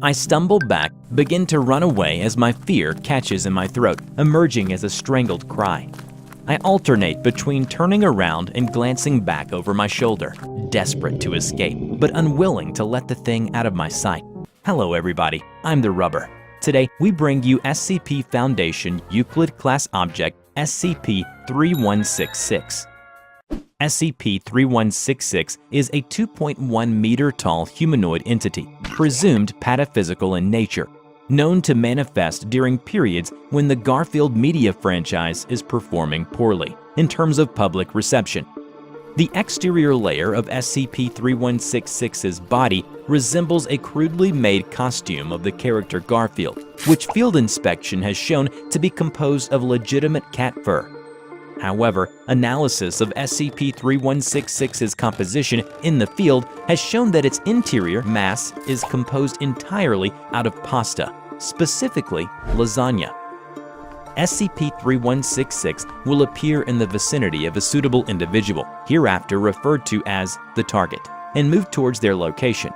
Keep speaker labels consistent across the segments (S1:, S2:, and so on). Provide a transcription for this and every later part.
S1: I stumble back, begin to run away as my fear catches in my throat, emerging as a strangled cry. I alternate between turning around and glancing back over my shoulder, desperate to escape, but unwilling to let the thing out of my sight. Hello everybody, I'm TheRubber. Today, we bring you SCP Foundation Euclid Class Object SCP-3166. SCP-3166 is a 2.1 meter tall humanoid entity, presumed pataphysical in nature, known to manifest during periods when the Gorefield media franchise is performing poorly in terms of public reception. The exterior layer of SCP-3166's body resembles a crudely made costume of the character Gorefield, which field inspection has shown to be composed of legitimate cat fur. However, analysis of SCP-3166's composition in the field has shown that its interior mass is composed entirely out of pasta, specifically lasagna. SCP-3166 will appear in the vicinity of a suitable individual, hereafter referred to as the target, and move towards their location.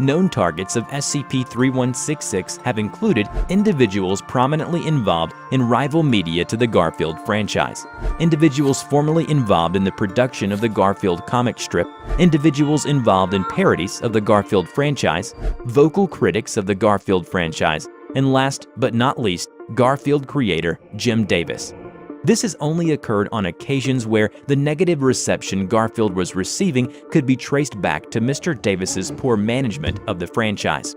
S1: Known targets of SCP-3166 have included individuals prominently involved in rival media to the Gorefield franchise, individuals formerly involved in the production of the Gorefield comic strip, individuals involved in parodies of the Gorefield franchise, vocal critics of the Gorefield franchise, and last but not least, Gorefield creator Jim Davis. This has only occurred on occasions where the negative reception Gorefield was receiving could be traced back to Mr. Davis's poor management of the franchise.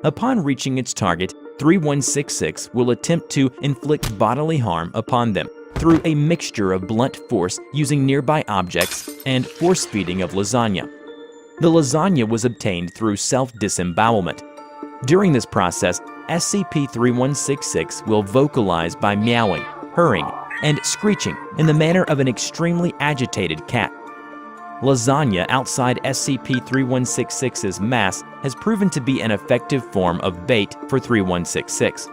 S1: Upon reaching its target, 3166 will attempt to inflict bodily harm upon them through a mixture of blunt force using nearby objects and force-feeding of lasagna. The lasagna was obtained through self-disembowelment. During this process, SCP-3166 will vocalize by meowing, purring, and screeching in the manner of an extremely agitated cat. Lasagna outside SCP-3166's mass has proven to be an effective form of bait for 3166.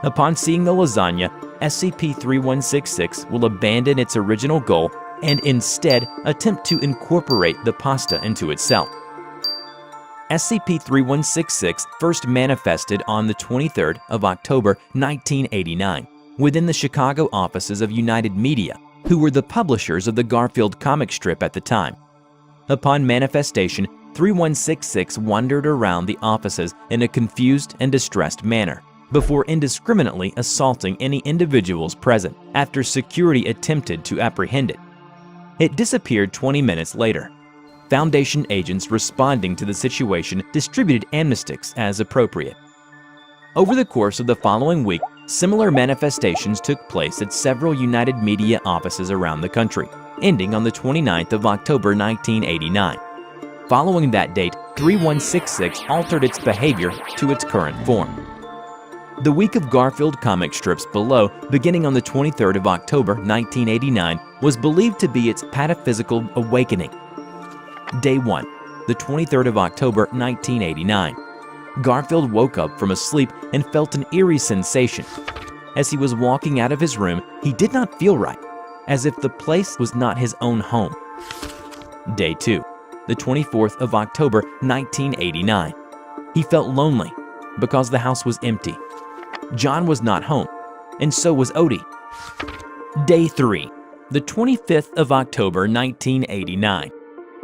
S1: Upon seeing the lasagna, SCP-3166 will abandon its original goal and instead attempt to incorporate the pasta into itself. SCP-3166 first manifested on the 23rd of October 1989. Within the Chicago offices of United Media, who were the publishers of the Gorefield comic strip at the time. Upon manifestation, 3166 wandered around the offices in a confused and distressed manner, before indiscriminately assaulting any individuals present after security attempted to apprehend it. It disappeared 20 minutes later. Foundation agents responding to the situation distributed amnestics as appropriate. Over the course of the following week, similar manifestations took place at several United Media offices around the country, ending on the 29th of October 1989. Following that date, 3166 altered its behavior to its current form. The week of Gorefield comic strips below, beginning on the 23rd of October 1989, was believed to be its pataphysical awakening. Day 1, the 23rd of October 1989. Gorefield woke up from a sleep and felt an eerie sensation. As he was walking out of his room, he did not feel right, as if the place was not his own home. Day 2, the 24th of October 1989. He felt lonely because the house was empty. John was not home, and so was Odie. Day 3, the 25th of October 1989.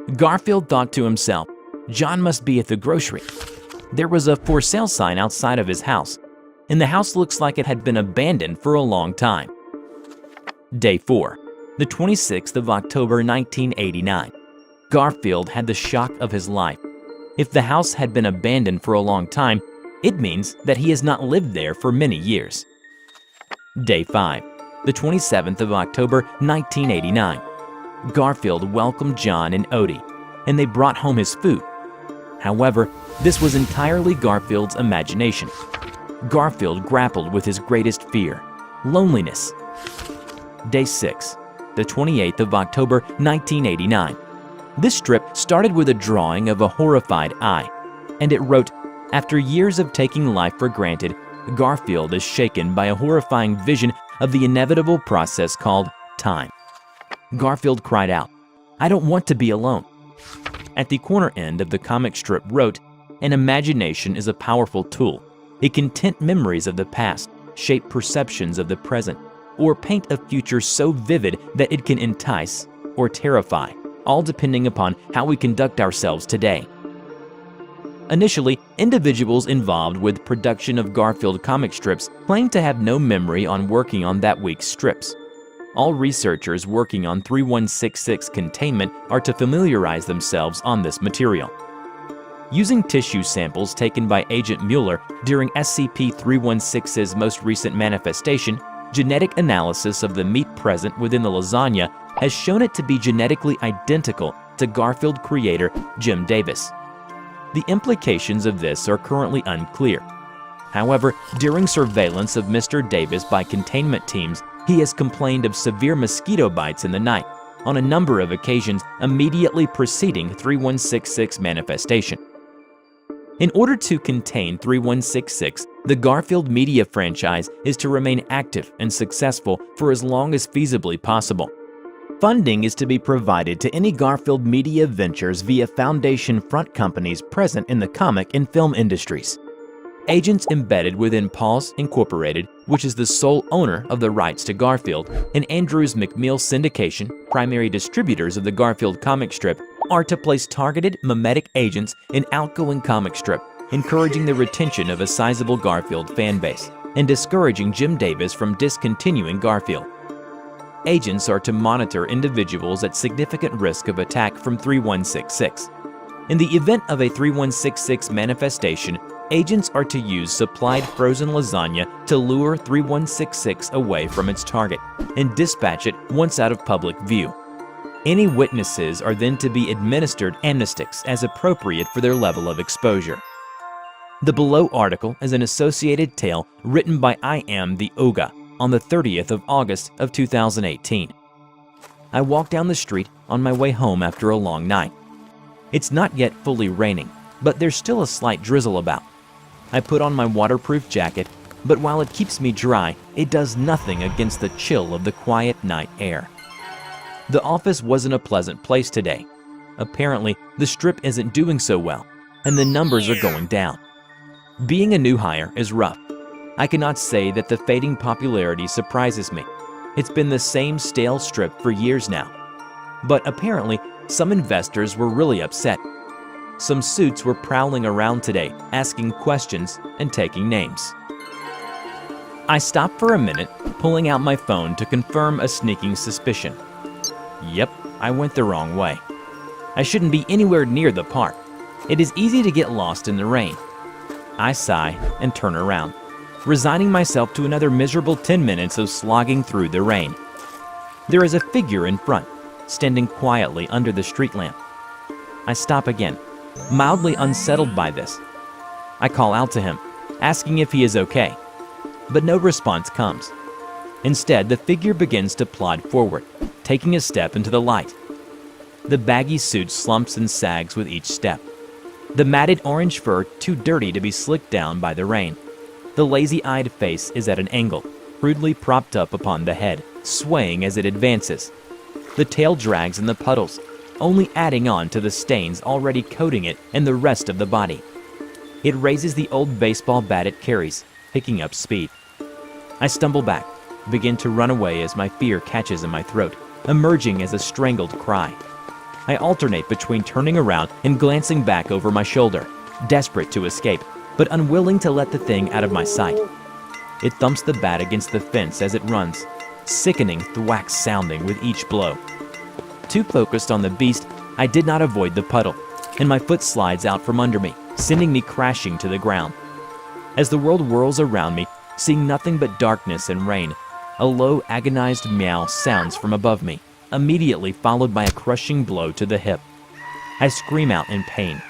S1: Gorefield thought to himself, John must be at the grocery. There was a for sale sign outside of his house, and the house looks like it had been abandoned for a long time. Day 4, the 26th of October 1989. Gorefield had the shock of his life. If the house had been abandoned for a long time, it means that he has not lived there for many years. Day 5, the 27th of October 1989. Gorefield welcomed John and Odie, and they brought home his food. However, this was entirely Garefield's imagination. Gorefield grappled with his greatest fear, loneliness. Day 6, the 28th of October 1989. This strip started with a drawing of a horrified eye, and it wrote, "After years of taking life for granted, Gorefield is shaken by a horrifying vision of the inevitable process called time." Gorefield cried out, "I don't want to be alone." At the corner end of the comic strip wrote, and imagination is a powerful tool. It can tint memories of the past, shape perceptions of the present, or paint a future so vivid that it can entice or terrify, all depending upon how we conduct ourselves today. Initially, individuals involved with production of Garfield comic strips claimed to have no memory on working on that week's strips. All researchers working on 3166 Containment are to familiarize themselves on this material. Using tissue samples taken by Agent Mueller during SCP-3166's most recent manifestation, genetic analysis of the meat present within the lasagna has shown it to be genetically identical to Garfield creator Jim Davis. The implications of this are currently unclear. However, during surveillance of Mr. Davis by containment teams, he has complained of severe mosquito bites in the night, on a number of occasions immediately preceding 3166 manifestation. In order to contain 3166, the Garfield media franchise is to remain active and successful for as long as feasibly possible. Funding is to be provided to any Garfield media ventures via foundation front companies present in the comic and film industries. Agents embedded within Paws Incorporated, which is the sole owner of the rights to Garfield, and Andrews McMeel Syndication, primary distributors of the Garfield comic strip, are to place targeted mimetic agents in outgoing comic strip, encouraging the retention of a sizable Garfield fan base, and discouraging Jim Davis from discontinuing Garfield. Agents are to monitor individuals at significant risk of attack from 3166. In the event of a 3166 manifestation, agents are to use supplied frozen lasagna to lure 3166 away from its target and dispatch it once out of public view. Any witnesses are then to be administered amnestics as appropriate for their level of exposure. The below article is an associated tale written by I Am the Oga on the 30th of August of 2018. I walk down the street on my way home after a long night. It's not yet fully raining, but there's still a slight drizzle about. I put on my waterproof jacket, but while it keeps me dry, it does nothing against the chill of the quiet night air. The office wasn't a pleasant place today. Apparently, the strip isn't doing so well, and the numbers are going down. Being a new hire is rough. I cannot say that the fading popularity surprises me. It's been the same stale strip for years now. But apparently, some investors were really upset. Some suits were prowling around today, asking questions and taking names. I stopped for a minute, pulling out my phone to confirm a sneaking suspicion. Yep, I went the wrong way. I shouldn't be anywhere near the park. It is easy to get lost in the rain. I sigh and turn around, resigning myself to another miserable 10 minutes of slogging through the rain. There is a figure in front, standing quietly under the street lamp. I stop again, mildly unsettled by this. I call out to him, asking if he is okay, but no response comes. Instead, the figure begins to plod forward, taking a step into the light. The baggy suit slumps and sags with each step. The matted orange fur too dirty to be slicked down by the rain. The lazy-eyed face is at an angle, crudely propped up upon the head, swaying as it advances. The tail drags in the puddles, only adding on to the stains already coating it and the rest of the body. It raises the old baseball bat it carries, picking up speed. I stumble back, begin to run away as my fear catches in my throat, emerging as a strangled cry. I alternate between turning around and glancing back over my shoulder, desperate to escape, but unwilling to let the thing out of my sight. It thumps the bat against the fence as it runs, sickening thwacks sounding with each blow. Too focused on the beast, I did not avoid the puddle, and my foot slides out from under me, sending me crashing to the ground. As the world whirls around me, seeing nothing but darkness and rain, a low, agonized meow sounds from above me, immediately followed by a crushing blow to the hip. I scream out in pain,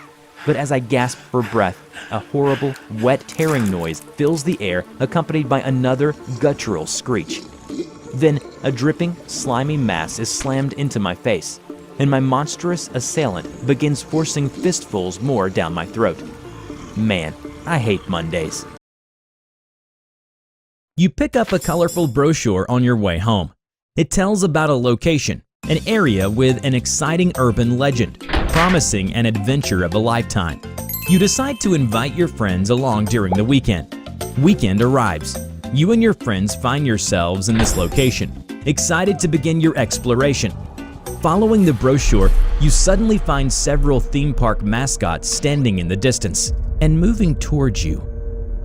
S1: but as I gasp for breath, a horrible, wet, tearing noise fills the air, accompanied by another guttural screech. Then, a dripping, slimy mass is slammed into my face, and my monstrous assailant begins forcing fistfuls more down my throat. Man, I hate Mondays. You pick up a colorful brochure on your way home. It tells about a location, an area with an exciting urban legend, promising an adventure of a lifetime. You decide to invite your friends along during the weekend. Weekend arrives. You and your friends find yourselves in this location, excited to begin your exploration. Following the brochure, you suddenly find several theme park mascots standing in the distance and moving towards you.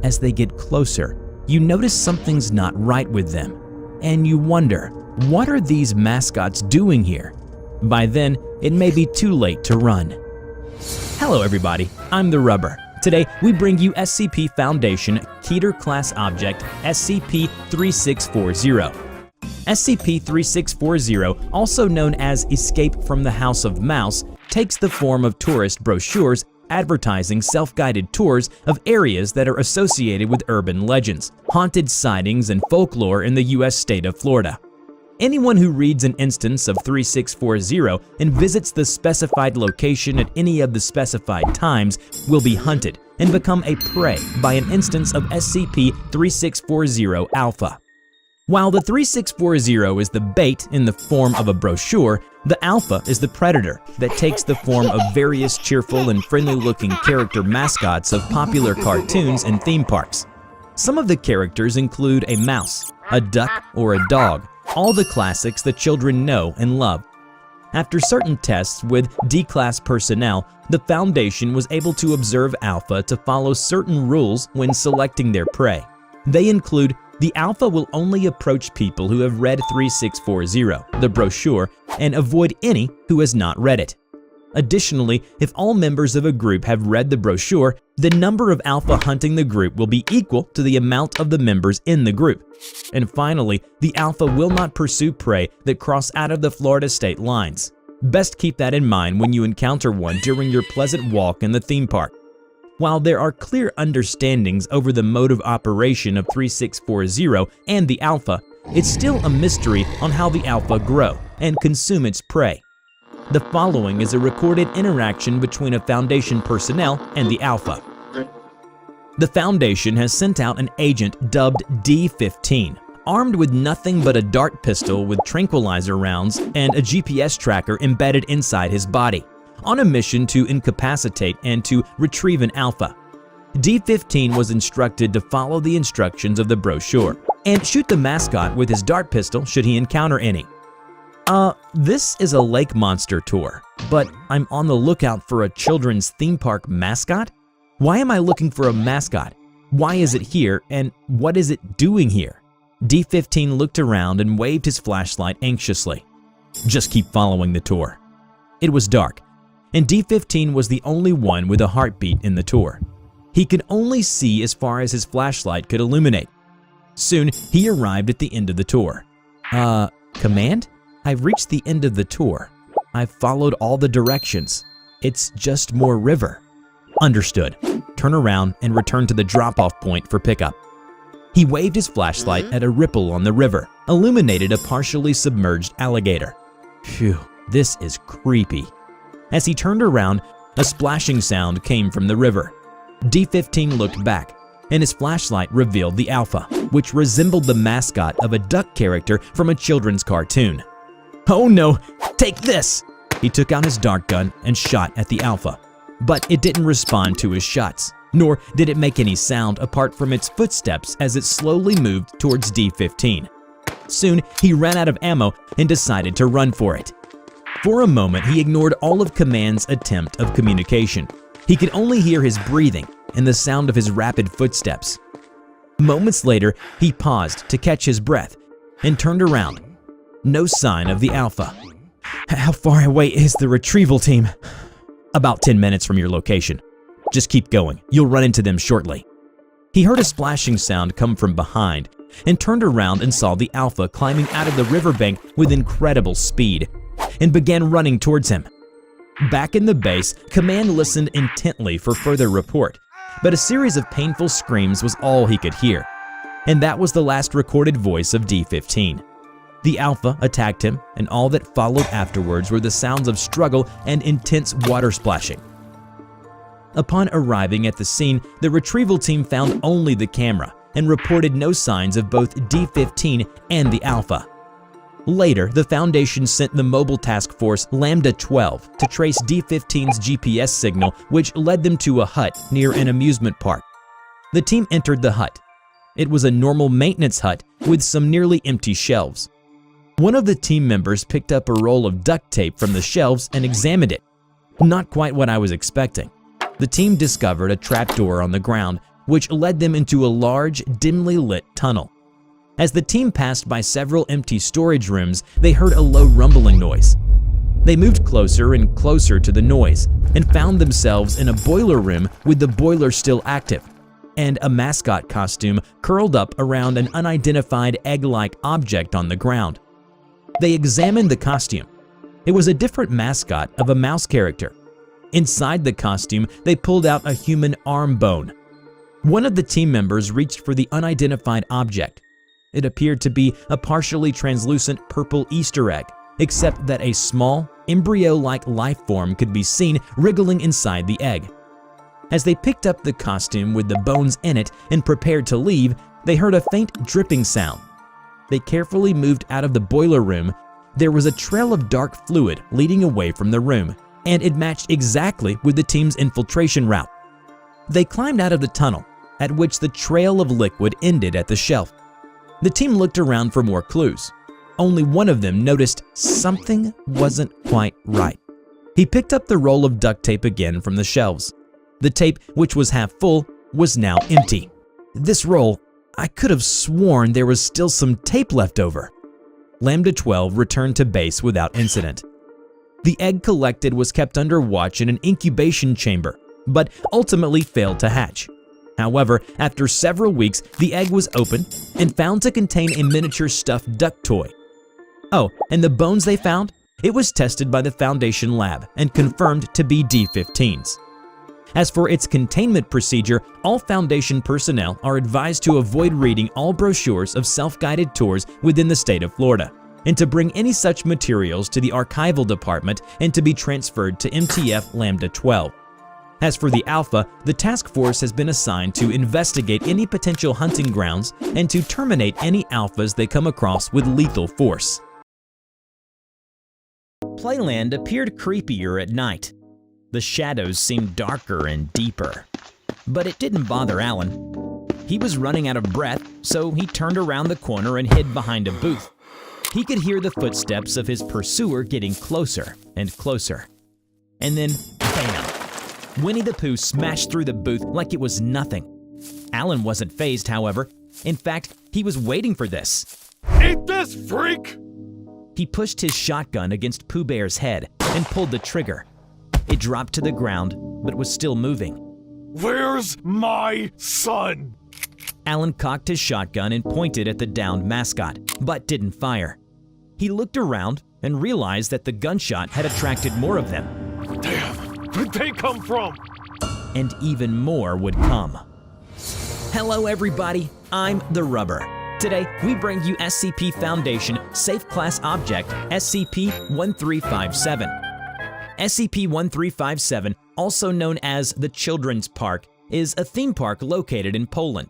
S1: As they get closer, you notice something's not right with them, and you wonder, what are these mascots doing here? By then, it may be too late to run. Hello everybody, I'm TheRubber. Today, we bring you SCP Foundation Keter Class Object SCP-3640. SCP-3640, also known as Escape from the House of Mouse, takes the form of tourist brochures advertising self-guided tours of areas that are associated with urban legends, haunted sightings, and folklore in the U.S. state of Florida. Anyone who reads an instance of 3640 and visits the specified location at any of the specified times will be hunted and become a prey by an instance of SCP-3640 Alpha. While the 3640 is the bait in the form of a brochure, the Alpha is the predator that takes the form of various cheerful and friendly-looking character mascots of popular cartoons and theme parks. Some of the characters include a mouse, a duck, or a dog, all the classics that children know and love. After certain tests with D-Class personnel, the Foundation was able to observe Alpha to follow certain rules when selecting their prey. They include: the Alpha will only approach people who have read 3640, the brochure, and avoid any who has not read it. Additionally, if all members of a group have read the brochure, the number of Alpha hunting the group will be equal to the amount of the members in the group. And finally, the Alpha will not pursue prey that cross out of the Florida state lines. Best keep that in mind when you encounter one during your pleasant walk in the theme park. While there are clear understandings over the mode of operation of 3640 and the Alpha, it's still a mystery on how the Alpha grow and consume its prey. The following is a recorded interaction between a Foundation personnel and the Alpha. The Foundation has sent out an agent dubbed D-15, armed with nothing but a dart pistol with tranquilizer rounds and a GPS tracker embedded inside his body, on a mission to incapacitate and to retrieve an Alpha. D-15 was instructed to follow the instructions of the brochure and shoot the mascot with his dart pistol should he encounter any. This is a lake monster tour, but I'm on the lookout for a children's theme park mascot? Why am I looking for a mascot? Why is it here, and what is it doing here? D-15 looked around and waved his flashlight anxiously. Just keep following the tour. It was dark, and D-15 was the only one with a heartbeat in the tour. He could only see as far as his flashlight could illuminate. Soon, he arrived at the end of the tour. Command? I've reached the end of the tour. I've followed all the directions. It's just more river. Understood. Turn around and return to the drop-off point for pickup. He waved his flashlight at a ripple on the river, illuminated a partially submerged alligator. Phew, this is creepy. As he turned around, a splashing sound came from the river. D-15 looked back, and his flashlight revealed the Alpha, which resembled the mascot of a duck character from a children's cartoon. Oh no, take this! He took out his dart gun and shot at the Alpha, but it didn't respond to his shots, nor did it make any sound apart from its footsteps as it slowly moved towards D-15. Soon, he ran out of ammo and decided to run for it. For a moment, he ignored all of Command's attempt of communication. He could only hear his breathing and the sound of his rapid footsteps. Moments later, he paused to catch his breath and turned around. No sign of the Alpha. How far away is the retrieval team? About 10 minutes from your location. Just keep going. You'll run into them shortly. He heard a splashing sound come from behind and turned around and saw the Alpha climbing out of the riverbank with incredible speed and began running towards him. Back in the base, Command listened intently for further report, but a series of painful screams was all he could hear, and that was the last recorded voice of D-15. The Alpha attacked him, and all that followed afterwards were the sounds of struggle and intense water splashing. Upon arriving at the scene, the retrieval team found only the camera and reported no signs of both D-15 and the Alpha. Later, the Foundation sent the mobile task force Lambda-12 to trace D-15's GPS signal, which led them to a hut near an amusement park. The team entered the hut. It was a normal maintenance hut with some nearly empty shelves. One of the team members picked up a roll of duct tape from the shelves and examined it. Not quite what I was expecting. The team discovered a trapdoor on the ground, which led them into a large, dimly lit tunnel. As the team passed by several empty storage rooms, they heard a low rumbling noise. They moved closer and closer to the noise and found themselves in a boiler room with the boiler still active, and a mascot costume curled up around an unidentified egg-like object on the ground. They examined the costume. It was a different mascot of a mouse character. Inside the costume, they pulled out a human arm bone. One of the team members reached for the unidentified object. It appeared to be a partially translucent purple Easter egg, except that a small, embryo-like life form could be seen wriggling inside the egg. As they picked up the costume with the bones in it and prepared to leave, they heard a faint dripping sound. They carefully moved out of the boiler room. There was a trail of dark fluid leading away from the room, and it matched exactly with the team's infiltration route. They climbed out of the tunnel, at which the trail of liquid ended at the shelf. The team looked around for more clues. Only one of them noticed something wasn't quite right. He picked up the roll of duct tape again from the shelves. The tape, which was half full, was now empty. This roll, I could have sworn there was still some tape left over. Lambda-12 returned to base without incident. The egg collected was kept under watch in an incubation chamber, but ultimately failed to hatch. However, after several weeks, the egg was opened and found to contain a miniature stuffed duck toy. Oh, and the bones they found? It was tested by the Foundation lab and confirmed to be D-15s. As for its containment procedure, all Foundation personnel are advised to avoid reading all brochures of self-guided tours within the state of Florida, and to bring any such materials to the archival department and to be transferred to MTF Lambda-12. As for the Alpha, the task force has been assigned to investigate any potential hunting grounds and to terminate any Alphas they come across with lethal force. Playland appeared creepier at night. The shadows seemed darker and deeper. But it didn't bother Alan. He was running out of breath, so he turned around the corner and hid behind a booth. He could hear the footsteps of his pursuer getting closer and closer. And then, bam! Winnie the Pooh smashed through the booth like it was nothing. Alan wasn't fazed, however. In fact, he was waiting for this.
S2: Eat this, freak!
S1: He pushed his shotgun against Pooh Bear's head and pulled the trigger. It dropped to the ground, but was still moving.
S2: Where's my son?
S1: Alan cocked his shotgun and pointed at the downed mascot, but didn't fire. He looked around and realized that the gunshot had attracted more of them.
S2: Damn, where'd they come from?
S1: And even more would come. Hello everybody, I'm TheRubber. Today, we bring you SCP Foundation Safe Class Object SCP-1357. SCP-1357, also known as the Children's Park, is a theme park located in Poland.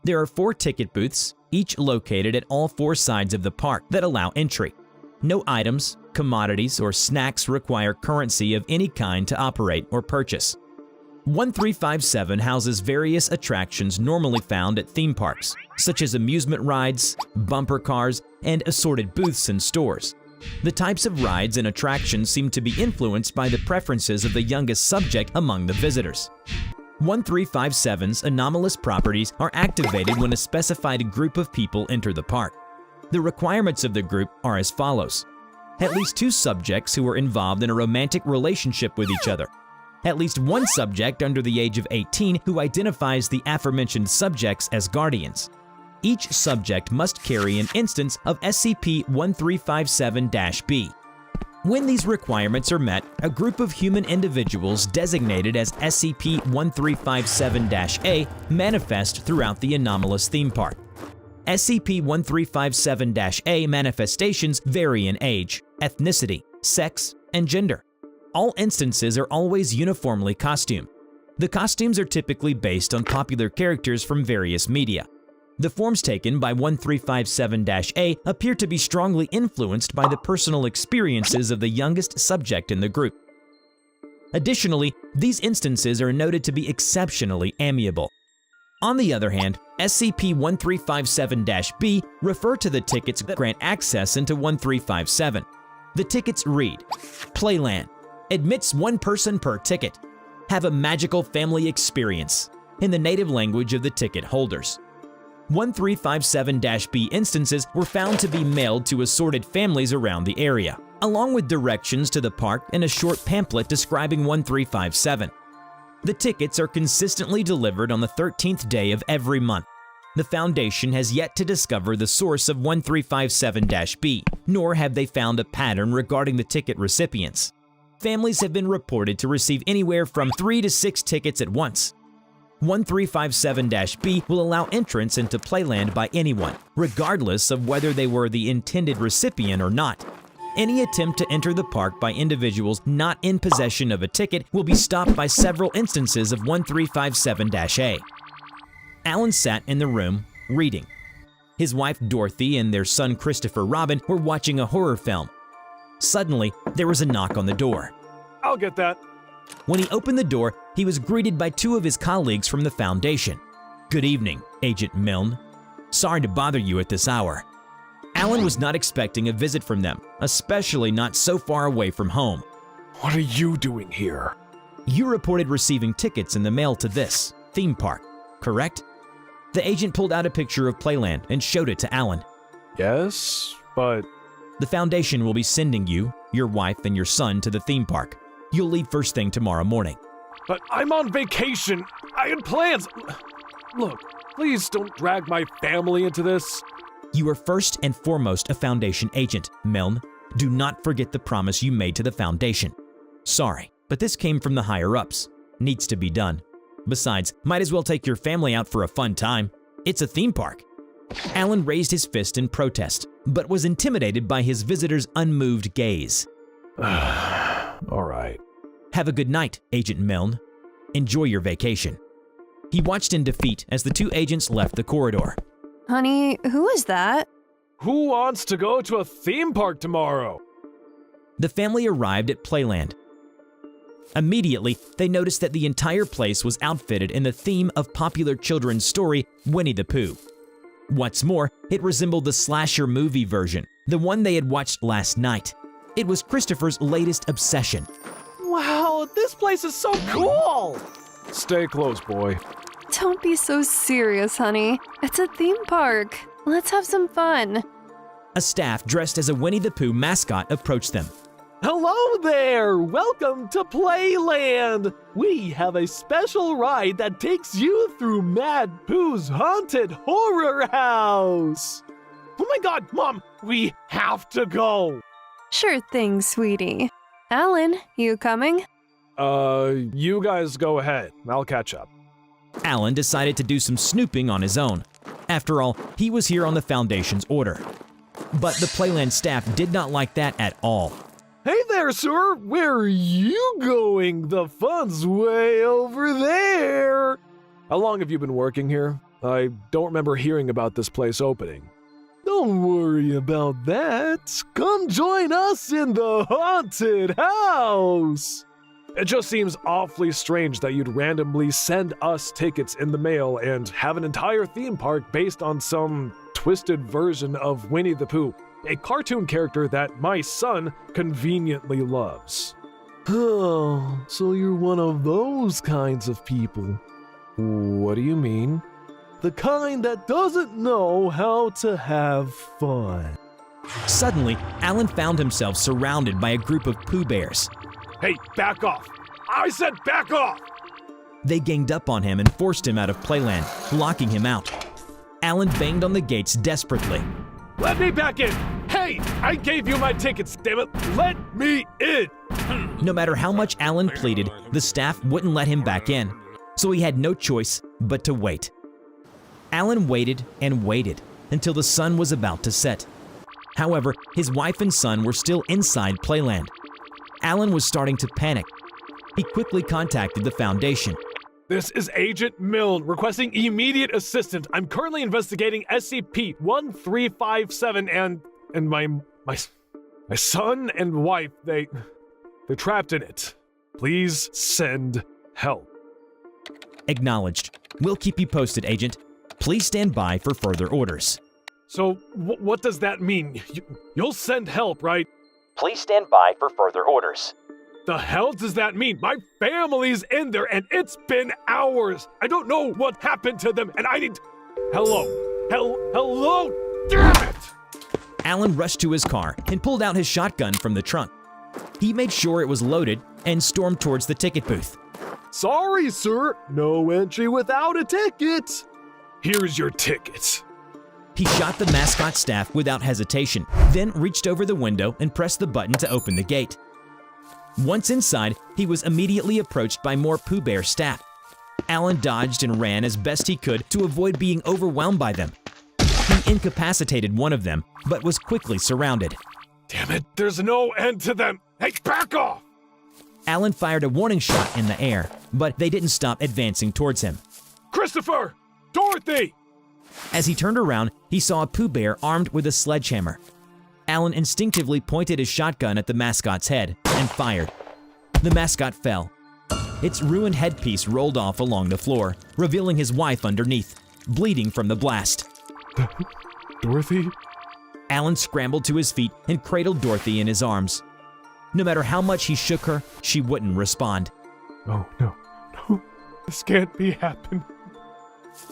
S1: There are 4 ticket booths, each located at all 4 sides of the park, that allow entry. No items, commodities, or snacks require currency of any kind to operate or purchase. 1357 houses various attractions normally found at theme parks, such as amusement rides, bumper cars, and assorted booths and stores. The types of rides and attractions seem to be influenced by the preferences of the youngest subject among the visitors. 1357's anomalous properties are activated when a specified group of people enter the park. The requirements of the group are as follows: at least 2 subjects who are involved in a romantic relationship with each other, at least 1 subject under the age of 18 who identifies the aforementioned subjects as guardians. Each subject must carry an instance of SCP-1357-B. When these requirements are met, a group of human individuals designated as SCP-1357-A manifest throughout the Anomalous theme park. SCP-1357-A manifestations vary in age, ethnicity, sex, and gender. All instances are always uniformly costumed. The costumes are typically based on popular characters from various media. The forms taken by 1357-A appear to be strongly influenced by the personal experiences of the youngest subject in the group. Additionally, these instances are noted to be exceptionally amiable. On the other hand, SCP-1357-B refer to the tickets that grant access into 1357. The tickets read, Playland, admits one person per ticket, have a magical family experience, in the native language of the ticket holders. 1357-B instances were found to be mailed to assorted families around the area, along with directions to the park and a short pamphlet describing 1357. The tickets are consistently delivered on the 13th day of every month. The Foundation has yet to discover the source of 1357-B, nor have they found a pattern regarding the ticket recipients. Families have been reported to receive anywhere from 3 to 6 tickets at once. 1357-B will allow entrance into Playland by anyone, regardless of whether they were the intended recipient or not. Any attempt to enter the park by individuals not in possession of a ticket will be stopped by several instances of 1357-A. Alan sat in the room, reading. His wife Dorothy and their son Christopher Robin were watching a horror film. Suddenly, there was a knock on the door.
S2: I'll get that.
S1: When he opened the door, he was greeted by 2 of his colleagues from the Foundation. Good evening, Agent Milne. Sorry to bother you at this hour. Alan was not expecting a visit from them, especially not so far away from home.
S2: What are you doing here?
S1: You reported receiving tickets in the mail to this theme park, correct? The agent pulled out a picture of Playland and showed it to Alan.
S2: Yes, but...
S1: The Foundation will be sending you, your wife, and your son to the theme park. You'll leave first thing tomorrow morning.
S2: But I'm on vacation. I had plans. Look, please don't drag my family into this.
S1: You are first and foremost a Foundation agent, Milne. Do not forget the promise you made to the Foundation. Sorry, but this came from the higher-ups. Needs to be done. Besides, might as well take your family out for a fun time. It's a theme park. Alan raised his fist in protest, but was intimidated by his visitor's unmoved gaze.
S2: All right.
S1: Have a good night, Agent Milne. Enjoy your vacation. He watched in defeat as the 2 agents left the corridor.
S3: Honey, who is that?
S2: Who wants to go to a theme park tomorrow?
S1: The family arrived at Playland. Immediately, they noticed that the entire place was outfitted in the theme of popular children's story, Winnie the Pooh. What's more, it resembled the slasher movie version, the one they had watched last night. It was Christopher's latest obsession.
S2: Wow, this place is so cool! Stay close, boy.
S3: Don't be so serious, honey. It's a theme park. Let's have some fun.
S1: A staff dressed as a Winnie the Pooh mascot approached them.
S4: Hello there! Welcome to Playland! We have a special ride that takes you through Mad Pooh's haunted horror house!
S2: Oh my god, Mom, we have to go!
S3: Sure thing, sweetie. Alan, you coming?
S2: You guys go ahead. I'll catch up.
S1: Alan decided to do some snooping on his own. After all, he was here on the Foundation's order. But the Playland staff did not like that at all.
S4: Hey there, sir! Where are you going? The fun's way over there!
S2: How long have you been working here? I don't remember hearing about this place opening.
S4: Don't worry about that. Come join us in the haunted house!
S2: It just seems awfully strange that you'd randomly send us tickets in the mail and have an entire theme park based on some twisted version of Winnie the Pooh, a cartoon character that my son conveniently loves.
S4: Oh, so you're one of those kinds of people.
S2: What do you mean?
S4: The kind that doesn't know how to have fun.
S1: Suddenly, Alan found himself surrounded by a group of Pooh Bears.
S2: Hey, back off! I said back off!
S1: They ganged up on him and forced him out of Playland, locking him out. Alan banged on the gates desperately.
S2: Let me back in! Hey, I gave you my tickets, damn it! Let me in!
S1: No matter how much Alan pleaded, the staff wouldn't let him back in, so he had no choice but to wait. Alan waited and waited until the sun was about to set. However, his wife and son were still inside Playland. Alan was starting to panic. He quickly contacted the Foundation.
S2: This is Agent Milne requesting immediate assistance. I'm currently investigating SCP-1357 and my son and wife, they're trapped in it. Please send help.
S1: Acknowledged. We'll keep you posted, Agent. Please stand by for further orders.
S2: So, what does that mean? You'll send help, right?
S1: Please stand by for further orders.
S2: The hell does that mean? My family's in there and it's been hours. I don't know what happened to them and I need... Hello? Damn it!
S1: Alan rushed to his car and pulled out his shotgun from the trunk. He made sure it was loaded and stormed towards the ticket booth.
S4: Sorry, sir. No entry without a ticket.
S2: Here's your ticket.
S1: He shot the mascot staff without hesitation, then reached over the window and pressed the button to open the gate. Once inside, he was immediately approached by more Pooh Bear staff. Alan dodged and ran as best he could to avoid being overwhelmed by them. He incapacitated one of them, but was quickly surrounded.
S2: Damn it, there's no end to them. Hey, back off!
S1: Alan fired a warning shot in the air, but they didn't stop advancing towards him.
S2: Christopher! Dorothy!
S1: As he turned around, he saw a Pooh Bear armed with a sledgehammer. Alan instinctively pointed his shotgun at the mascot's head and fired. The mascot fell. Its ruined headpiece rolled off along the floor, revealing his wife underneath, bleeding from the blast.
S2: Dorothy?
S1: Alan scrambled to his feet and cradled Dorothy in his arms. No matter how much he shook her, she wouldn't respond.
S2: No. This can't be happening.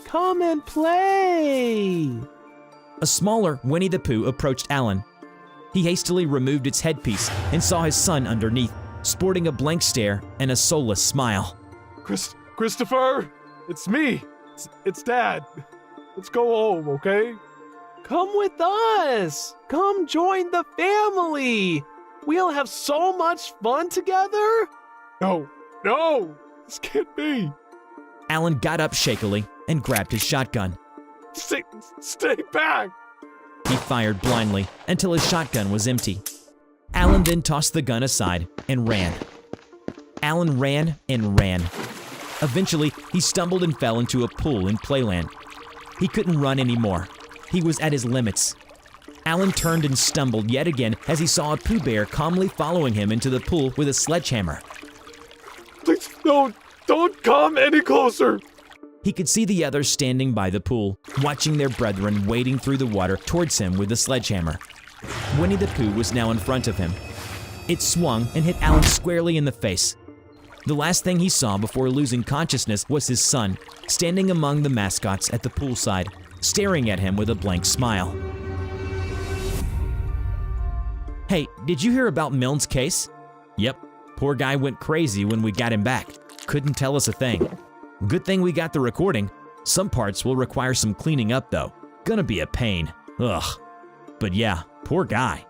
S4: Come and play.
S1: A smaller Winnie the Pooh approached Alan. He hastily removed its headpiece and saw his son underneath, sporting a blank stare and a soulless smile.
S2: Christopher! It's me! It's Dad! Let's go home, okay?
S4: Come with us. Come join the family. We'll have so much fun together.
S2: No! This can't be!
S1: Alan got up shakily and grabbed his shotgun.
S2: Stay back!
S1: He fired blindly until his shotgun was empty. Alan then tossed the gun aside and ran. Alan ran and ran. Eventually, he stumbled and fell into a pool in Playland. He couldn't run anymore. He was at his limits. Alan turned and stumbled yet again as he saw a Pooh Bear calmly following him into the pool with a sledgehammer.
S2: Please, don't come any closer!
S1: He could see the others standing by the pool, watching their brethren wading through the water towards him with a sledgehammer. Winnie the Pooh was now in front of him. It swung and hit Alan squarely in the face. The last thing he saw before losing consciousness was his son, standing among the mascots at the poolside, staring at him with a blank smile. Hey, did you hear about Milne's case? Yep, poor guy went crazy when we got him back. Couldn't tell us a thing. Good thing we got the recording. Some parts will require some cleaning up though. Gonna be a pain. Ugh. But yeah, poor guy.